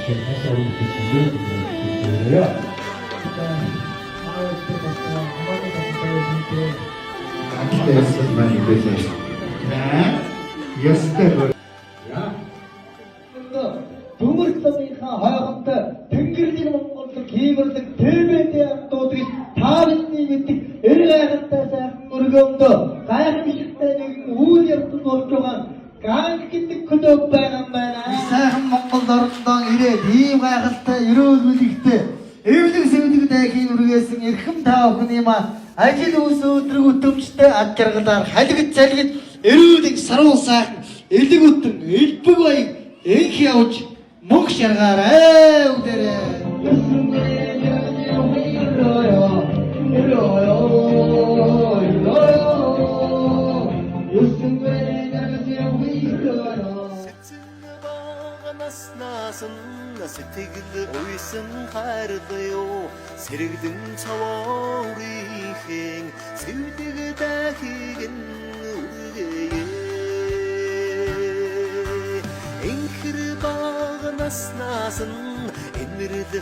다시 오늘 준비를 드려요. 일단 마을 때부터 한번에 감사해 Aktivitesi ben gideceğim. Ястай. Төмөрсөмийнхаа хоорондоо Тэнгэрлэг Монголд хийвэрлэг ТВ-тэй хамтуудыг таавны мэддэг эр гайхалтай сайхан өргөмдөө гайхамшигтай нэгэн үйл явдал болж байгаа ганц гэдэг клуб байгаа юм байна. Сайхан Монгол орндоо ирээд ийм гайхалтай өрөөл үлэгтэй эвлэг сэвлэгтэй хийвэргээсэн эрхэм та бүхний ажил үс өдрөг өтөмжтэй ад жаргалаар халигд залгид эрүүлэг сарвал сайхан элэг өтөн элбэг баяг энх явж мөнх шаргаарай үдэрээ. сэтгэл уйсан хайрлаа сэрэгдэн цаваарийн сэвдэг дахиг үргээ энхэр багнаас насан энэрл